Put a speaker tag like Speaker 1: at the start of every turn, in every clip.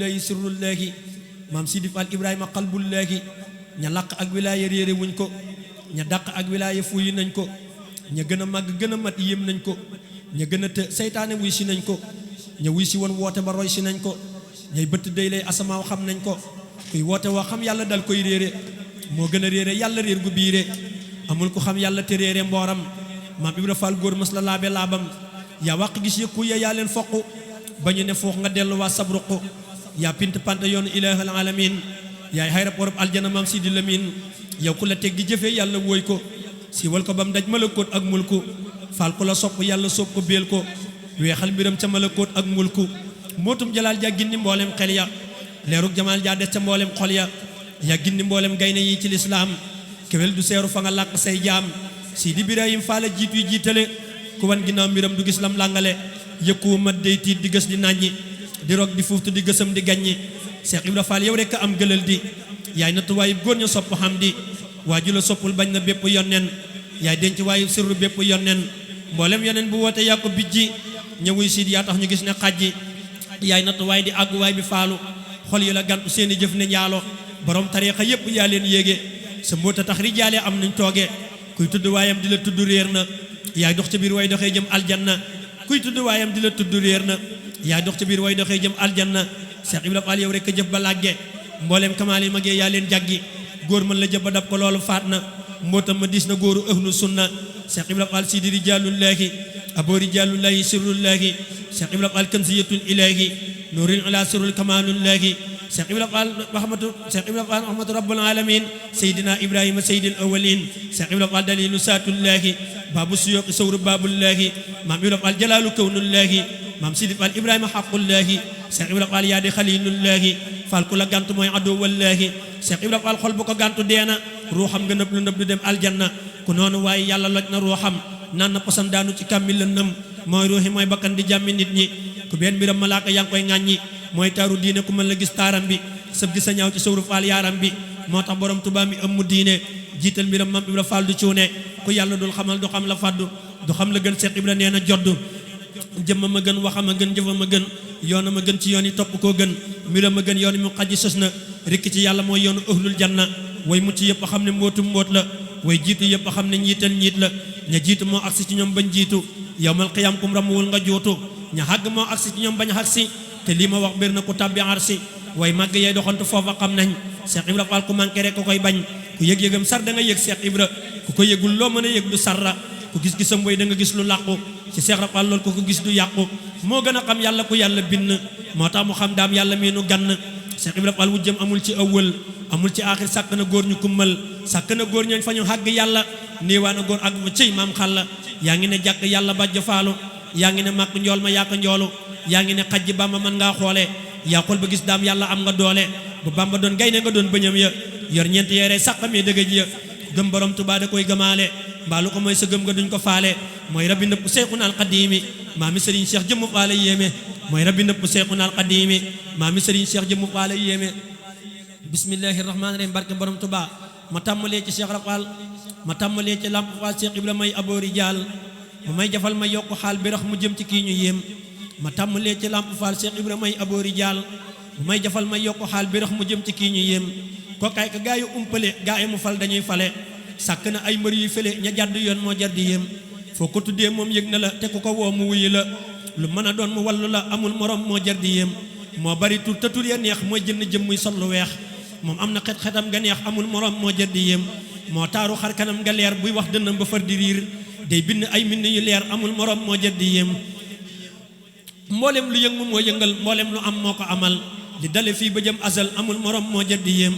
Speaker 1: rijaalullahi sirrullahi maam Sidi Fall Ibrahima qalbullahi ña làq ak wilaaya réere wuñ ko ña dàq ak wilaaya fuuyi nañ ko ña gën a màgg gën a mat yéem nañ ko ña gën a të seytaane wuy si nañ ko ña wuy si woon woote ba roy si nañ ko ñay bëtt day lay asamaaw xam nañ ko kuy woote woo xam yàlla dal koy réere moo gën a réere yàlla réer gu biire amul ku xam yàlla te réere mbooram maam Ibra Fall góor mës la laabe laabam yaa wàq gis yëkku ya yaa leen foq ba ñu ne foox nga dellu waa sabruq yaa pint pante yoonu ilaahal alamin yaay xayrab warab aljana maam Sidi Lamin yow ku la teg gi jëfee yàlla wóoy ko siiwal ko ba mu daj malakoot ak mulku faal ku la sopp yàlla sopp ko béel ko weexal mbiram ca malakoot ak mulku mootum jalaal ja gindi mboolem xel ya leerug jamaal ja des ca mboolem xol ya yaa gindi mboolem gayne yi ci lislaam kewel du seeru fa nga làq say jaam Sidi Birahim Faal jiitu yi jiitale ku wan ginnaaw mbiram du gis lam làngale yëkkuwu mat day tiit di gës di nàññi di rog di fuuftu di gësam di gaññi Cheikh Ibra Fall yow rekk am gëlal di yaay nattuwaayu góor ña sopp xam di waaju la soppul bañ na bépp yonnen yaay denc waayu sirru bépp yonnen mboolem yonnen bu woote yaa ko bijji ñëwuy siid yaa tax ñu gis ne xajji yaay nattuwaay di àgguwaay bi faalu xol yi la gantu seeni jëf ne njaalo borom tariixa yépp yaa leen yéege sa mbóota tax rijaale am nañ tooge kuy tudd waayam di la tudd réer na yaay dox ca biir way doxee jëm aljanna kuy tudd waayam di la tudd réer na yaay dox ca biir way doxee jëm aljanna Cheikh Ibra Fall yow rekk a jëf ba làgge mboolem kamaal yi magee yaa leen jàggi góor mën la jëf ba dab ko loolu faat na mbootam ma diis na góoru ahlu sunna Cheikh Ibra Fall Sidi rijaalullahi abo rijaalullahi sirrullahi Cheikh Ibra Fall kanziyatul ilahi nuurul ala sirrul kamaalullahi Cheikh Ibra Fall rahmatu rabbul alamin Seydina Ibrahima seydil awwalin Cheikh Ibra Fall dalilu saatullahi baabu suyuqi sawru baabullahi maam Ibra Fall jalaalu kawnullahi maam Sidi Fall Ibrahima xaqullahi Cheikh Ibra Fall yaa di xalilullahi Fall ku la gàntu mooy adu wallahi Cheikh Ibra Fall xol bu ko gàntu deena ruuxam nga nëb lu nëb du dem aljanna ku noonu waaye yàlla loj na ruuxam naan na posam daanu ci kàmmi lëndëm mooy ruuxi mooy bakkan di jàmmi nit ñi ku benn mbiram malaaka yaa ngi koy ŋàññi mooy taaru diine ku mën la gis taaram bi sëb gi sa ñaaw ci sawru Fall yaaram bi moo tax borom Tuubaa mi ëmm diine jiital mbiram maam Ibra Fall du cuune ku yàlla dul xamal du xam la faddu du xam la gën Cheikh Ibra nee na joddu jëmma ma gën waxam a gën jëfa ma gën yoona ma gën ci yoon yi topp koo gën mbiram ma gën yoon yi mu xaji sos na rikk ci yàlla mooy yoonu ahlul janna way mucc yëpp xam ne mbootum mbóot la way jiitu yëpp xam ne ñiital ñiit la ña jiitu moo agsi ci ñoom bañ jiitu yawmal qiyaam kum ramuwul nga juutu ña xàgg moo agsi ci ñoom bañ xagsi te lii ma wax bir na ku tàbbi arsi way màgg yay doxantu foofa xam nañ Cheikh Ibra Fall ku manqué rek ku koy bañ ku yëg-yëgam sar da nga yëg Cheikh Ibra ku ko yëgul loo mën a yëg du sarra ku gis-gisam way da nga gis lu làqu ci Cheikh Ibra Fall loolu ku ko gis du yàqu moo gën a xam yàlla ku yàlla bind moo tax mu xam daam yàlla mii nu gann Cheikh Ibra Fall wujjam amul ci awwal amul ci aaxir sàkk na góor ñu kummal sàkk na góor ñooñ fa ñu xàgg yàlla néewaa na góor ak fa cëy maam xalla yaa ngi ne jàkk yàlla bàjj faalu yaa ngi ne màkk njool ma yàq njoolu yaa ngi ne xajji bamba mën ngaa xoole yaa xool ba gis daam yàlla am nga doole bu bamba doon gaynde nga doon bëñam ya yor ñeent yeere sàqamee dëgëj ya gëm borom Tuubaa da koy gëmaale mbaalu ko mooy sa gëm nga duñ ko faale mooy rabbi nëpp Seexuna al Xadiimi maami Sëriñ Cheikh jëmmu faale yéeme mooy rabbi nëpp Seexuna al Xadiimi maami Sëriñ Cheikh jëmmu faale yéeme bismillahi rahmaani rahim barke borom Tuubaa ma tàmmalee ci Cheikh Ibra Fall ma tàmmalee ci Lamp Fall Cheikh Ibra may aboori jaal mu may jafal ma yokk xaal bi rax mu jëm ci kii ñu yéem ma tàmmalee ci Lamp Fall Cheikh Ibra may aboori jaal mu may jafal ma yokk xaal bi rax mu jëm ci kii ñu yéem kookaay ka gaa yu umpale gaa yi mu fal dañuy fale sàkk na ay mbër yu fële ña jàdd yoon moo jar di yéem foo ko tuddee moom yëg na la te ku ko woo mu wuyu la lu mën a doon mu wallu la amul morom moo jar di yéem moo bari tur te tur ya neex mooy jënn jëm muy sol lu weex moom am na xet-xetam nga neex amul morom moo jar di yéem moo taaru xar kanam nga leer buy wax dënnam ba far di riir day bind ay mbind yu leer amul morom moo jar di yéem mboolem lu yëngu moo yëngal mboolem lu am moo ko amal li dale fii ba jëm azal amul morom moo jar di yéem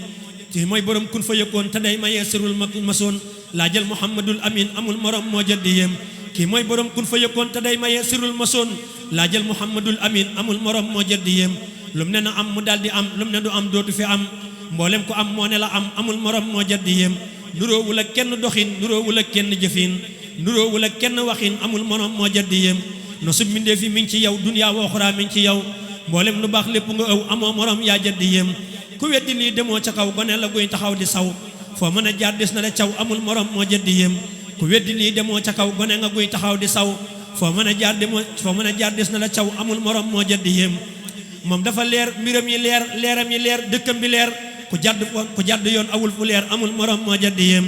Speaker 1: ci mooy borom kun fa yëkkoon te day mayee sirul masoon laa jël Muhammadul Amin amul morom moo jar di yéem kii mooy borom kun fa yëkkoon te day mayee sirul masoon laa jël Muhammadul Amin amul morom moo jar di yéem lum ne na am mu daal di am lum ne du am dootu fi am mboolem ko am moo ne la am amul morom moo jar di yéem nuroowul ak kenn doxin nuroowul ak kenn jëfin nuroowul ak kenn waxin amul morom moo jar di yéem no su mbindee fi mi ngi ci yow duniyaa wooxuraa mi ngi ci yow mboolem lu baax lépp nga ëw amoo morom yaa jar di yéem ku weddi lii demoo ca kaw gone la guy taxaw di saw foo mën a jaar des na la caw amul morom moo jar di yéem ku weddi lii demoo ca kaw gone nga guy taxaw di saw foo mën a jaar des na la caw amul morom moo jar di yéem moom dafa leer mbiram yi leer leeram yi leer dëkkam bi leer ku jadd yoon awul fu leer amul morom moo jaddi yéem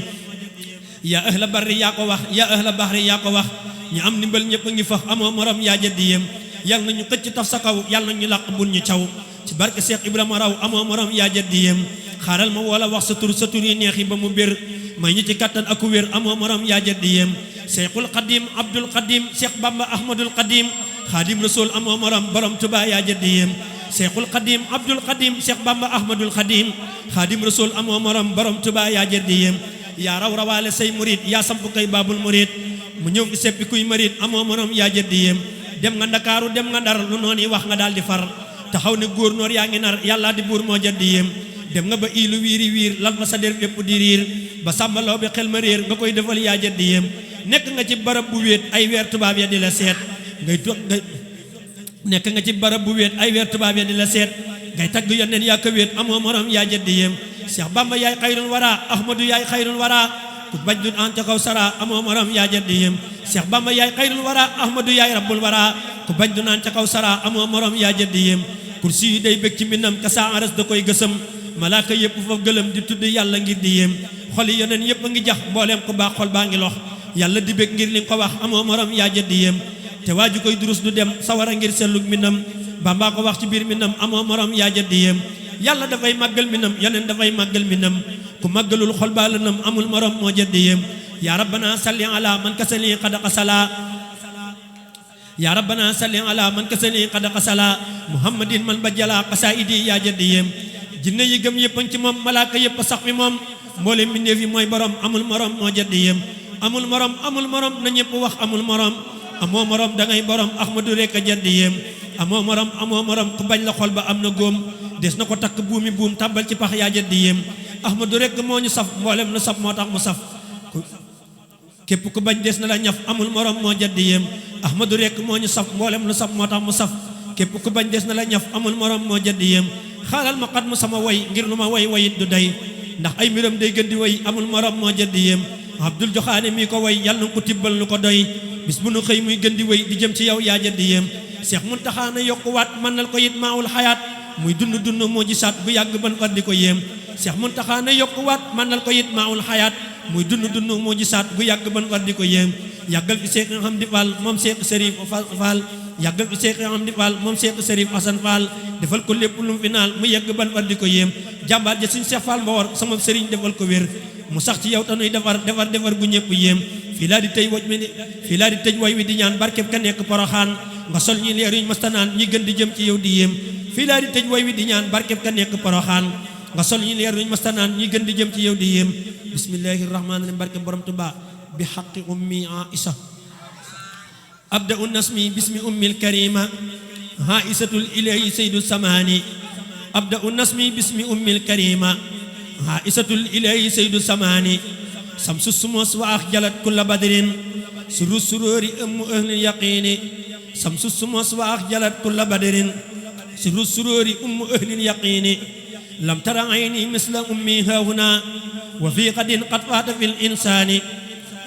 Speaker 1: yaa ahla barri yaa ko wax yaa ahla bahri yaa ko wax ñu am ndimbal ñëpp a ngi fax amoo morom yaa jaddi yéem yàlla na ñu xëcc taf sa kaw yàlla na ñu làq bun ñu caw ci barke Cheikh Ibrahima raw amoo morom yaa jaddi yéem xaaral ma wala wax sa tur yi neex yi ba mu bir may ñu ci kattan ak wér amoo morom yaa jaddi yéem Cheikhul Qadim Abdul Qadim Cheikh Bamba Ahmadul Qadim Khadim Rasul amoo morom borom Tuubaa yaa jaddi yéem Cheikhul Qadim Abdul Qadim Cheikh Bamba Ahmadul Qadim Khadim Rasul amoo morom borom Tuubaa yaa jaddi yéem yaa raw rawaale say murid yaa samp kay baabul murid mu ñëw fi seppi kuy murid amoo morom yaa jaddi yéem dem nga Ndakaaru dem nga Ndar lu noonu wax nga daal di far taxaw ne góor noor yaa ngi nar yàlla di buur moo jaddi yéem dem nga ba iilu wiiri wiir lal fa sa der bépp di riir ba sàmbaloo bi xel ma réer nga koy defal yaa jaddi yéem nekk nga ci barab bu wéet ay weer tubaab ya di la seet ngay toog nekk nga ci barab bu wéet ay weer tubaab ya di la seet ngay tagg yonneen yaa ko wéet amoo morom yaa jaddi yéem Cheikh Bamba yaay xayrul wara Ahmadu yaay xayrul wara ku baj dun an ca kaw sara amoo morom yaa jaddi yéem Cheikh Bamba yaay xayrul wara Ahmadu yaay rabbul wara ku baj dun an ca kaw sara amoo morom yaa jaddi yéem kursi yi day bëgg ci mbindam ka saa aras da koy gësam malaaka yëpp foofu gëlëm di tudd yàlla ngir di yéem xoli yoneen yëpp a ngi jax mbooleem ku baax xol baa ngi lox yàlla di bëgg ngir li ko wax amoo morom yaa jaddi yéem te waaju koy durus du dem sawara ngir sellug mbindam Bamba ko wax ci biir mbindam amoo morom yaa jaddi yéem yàlla dafay màggal mbindam yoneen dafay màggal mbindam ku màggalul xol baa lëndam amul morom moo jaddi yéem yaa rabbana salli ala man kasali qadaqa sala yaa rabbana salli ala man kasali qadaqa sala muhammadin man bajjala qasaidi yaa jaddi yéem jinne yi gëm yëpp ci moom malaaka yëpp sax fi moom mboolem mbindeef yi mooy borom amul morom moo jaddi yéem amul morom na ñëpp wax amul morom amoo morom dangay borom Ahmadu rekk a jaddi yéem amoo morom ku bañ la xol ba am na góom des na ko takk buumi buum tàbbal ci pax yaa jaddi yéem Ahmadu rekk moo ñu saf mboolem lu saf moo tax mu saf képp ku bañ des na la ñaf amul morom moo jaddi yéem Ahmadu rekk moo ñu saf mboolem lu saf moo tax mu saf képp ku bañ des na la ñaf amul morom moo jaddi yéem xaalal ma xat mu sama way ngir lu ma way wayit du day ndax ay mbiram day gën di way amul morom moo jaddi yéem Abdul Joxaane mi ko way yàlla na ko tibbal lu ko doy bis bu nu xëy muy gën di way di jëm ci yow yaa jaddi yéem Seex Muntaxa na yokkuwaat mën nal ko it maawul xayaat muy dund moo gisaat bu yàgg ban far di ko yéem Seex Muntaxa na yokkuwaat mën nal ko it maawul xayaat muy dund moo gisaat bu yàgg ban far di ko yéem yàggal fi Seex Amdi Fall moom Seex Sërif Fall yàggal fi Seex Amdi Fall moom Seex Sërif Asan Fall defal ko lépp lu mu fi naal mu yegg ban far di ko yéem jàmbaar ja suñ Seex Fall Mbawar sama sëriñ defal ko wér mu sax ci yow tanuy defar gu ñëpp yéem fii laa di tëj way wi di ñaan barkeb ka nekk Poroxaan nga sol ñi leer yuñ mastanaan ñi gën di jëm ci yow di yéem fii laa di tëj way wi di ñaan barkeb ka nekk Poroxaan nga sol ñi leer yuñ mastanaan ñi gën di jëm ci yow di yéem bismillahir rahmanir rahim barkeb borom Tuubaa bi haqqi ummi Aïsa abda'u nasmi bismi ummil karima Aïsatul ilahi sayyidu samani abda'u nasmi bismi ummil karima Aïsatul ilahi sayyidu samani samsu sumus wa axjalat kulla badrin suru sururi ummu ahlil yaqini samsu sumus wa axjalat kulla badrin suru sururi ummu ahlil yaqini lam tara ayni misla ummi hahuna wa fi qadin qad faata fil insani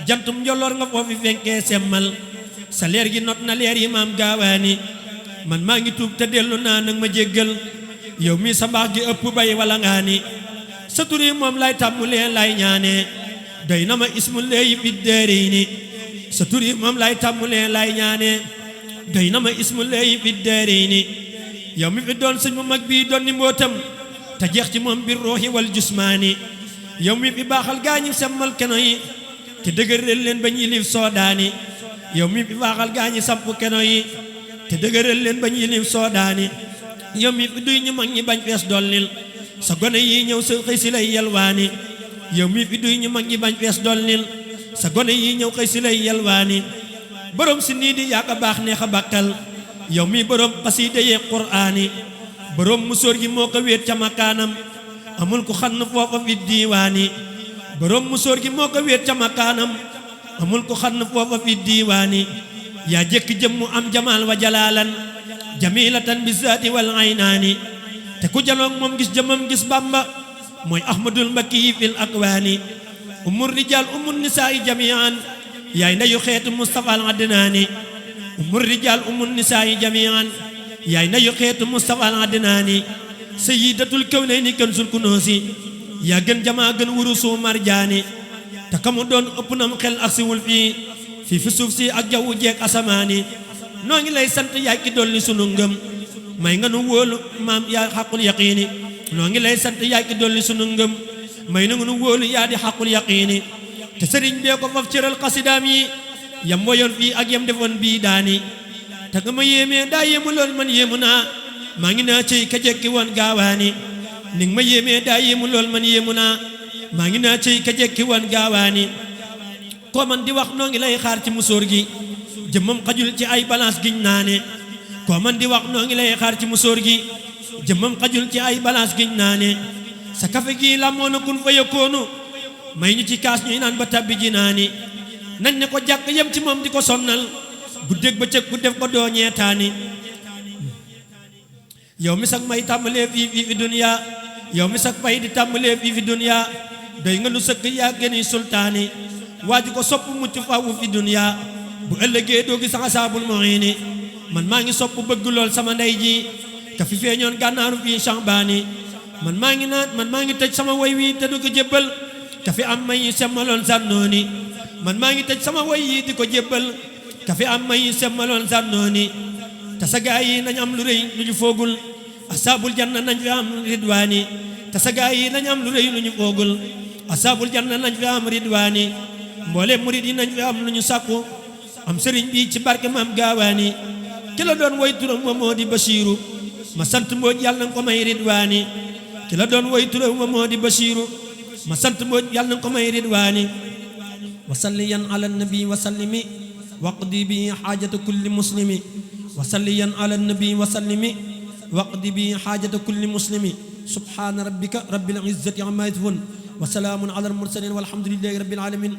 Speaker 1: jantum njolloor nga foofi fenkee semmal sa leer gi not na leer yi maam gaawaani man maa ngi tuub te dellu naa nag ma jéggal yow mi sa mbaax gi ëpp bay wala ngaa ni sa turi moom lay tàmmulee lay ñaane doy na ma ismu leeyi fi daarayni sa turi moom lay tàmmulee lay ñaane doy na ma ismu leeyi fi daarayni yow mi fi doon sëñ mu mag bii doon ni mbootam te jeex ci moom bir ruuxi wal jusmaani yow mi fi baaxal gaañi semmal keno yi te dëgëral leen bañ yilif soodaani yow mi fi baaxal gaañi samp keno yi te dëgëral leen bañ yilif soodaani yow mi fi duy ñu mag ñi bañ fees dollil sa gone yi ñëw sa xëy si lay yalwaani yow mi fi duy ñu mag ñi bañ fees dollil sa gone yi ñëw xëy si lay yalwaani borom si nii di yaaka baax neex a bàkkal yow mi borom xasiida yee quraani borom musóor gi moo ko wéet ca makaanam amul ku xann foofa fi diiwaani borom musóor gi moo ko wéet ca makaanam amul ku xann foofa fi diiwaani yaa jëkk jëm mu am jamaal wa jalaalan jamilatan bi zaati wal aynaani te ku janoog moom gis jëmam gis Bamba mooy ahmadul mbakki fil akwaani umur rijal umur nisaa'i jami'an yaay ndeyu xeetu Mustafa al adnaani umur rijal umur nisaa'i jami'an yaay nayu xeetu Mustafa al Adnaani sayyidatul kawnayni kanzul kunoosi yaa gën jamaa gën wurusu marjaani te kamu doon ëpp nam xel ak siwul fii fi suuf si ak jawwu jeeg asamaani noo ngi lay sant yaay ki dolli sunu ngëm may nga nu wóolu maam yaa xaqul yaqiini noo ngi lay sant yaay ki dolli sunu ngëm may na nga nu wóolu yaa di xaqul yaqiini te sëriñ bee ko faf cëral xasidaam yi yam woyoon fii ak yam defoon bii daani te nga ma yéemee daa yéemu lool man yéemu naa maa ngi naa cëy ka jekki woon gaawaani ni nga ma yéemee daa yéemu lool man yéemu naa maa ngi naa cëy ka jekki woon gaawaani koo man di wax noo ngi lay xaar ci musóor gi jëmmam xajul ci ay balance giñ naane koo man di wax noo ngi lay xaar ci musóor gi jëmmam xajul ci ay balance giñ naane sa kafe gi la moo na kun fa yëkkoonu may ñu ci kaas ñuy naan ba tabbi ji naani nañ ne ko jàkk yem ci moom di ko sonnal guddeeg bëccëg ku def ko doo ñeetaani yow mi sax may tàmbalee fii fi duniya yow mi sax fay di tàmbalee fii fi duniya doy nga lu sëkk yaa gëni sultaani waaju ko sopp mucc faawu fi duniya bu ëllëgee doo gis asaabul muhiini man maa ngi sopp bëgg lool sama ndey ji ka fi feeñoon gànnaaru fii Sha'baani man maa ngi tëj sama woy wi te du ko jébbal ka fi am may yi semmaloon sànnooni man maa ngi tëj sama woy yi di ko jébbal ka fi am may yi semmaloon sànnooni te sa gaay yi nañ am lu rëy lu ñu foogul asaabul janna nañ fi am ridwaani te sa gaay yi nañ am lu rëy lu ñu foogul asaabul janna nañ fi am ridwaani mboolem murid yi nañ fi am lu ñu sàkku am sëriñ bi ci barke maam gaawaani ki la doon woy turam wa moo di Basiiru ma sant mbooj yàlla na ko may ridwaani ki la doon woy turam wa moo di Basiiru ma sant mbooj yàlla na ko may ridwaani wa salliyan ala nabi wa sallimi waqdi bi xaajata kulli muslimi wa salliyan ala nabi wa sallimi waqdi bi xaajata kulli muslimi subhaana rabbika rabbil izzati amma yasifun wa salaamun ala al mursalin walhamdulillahi rabbil alamin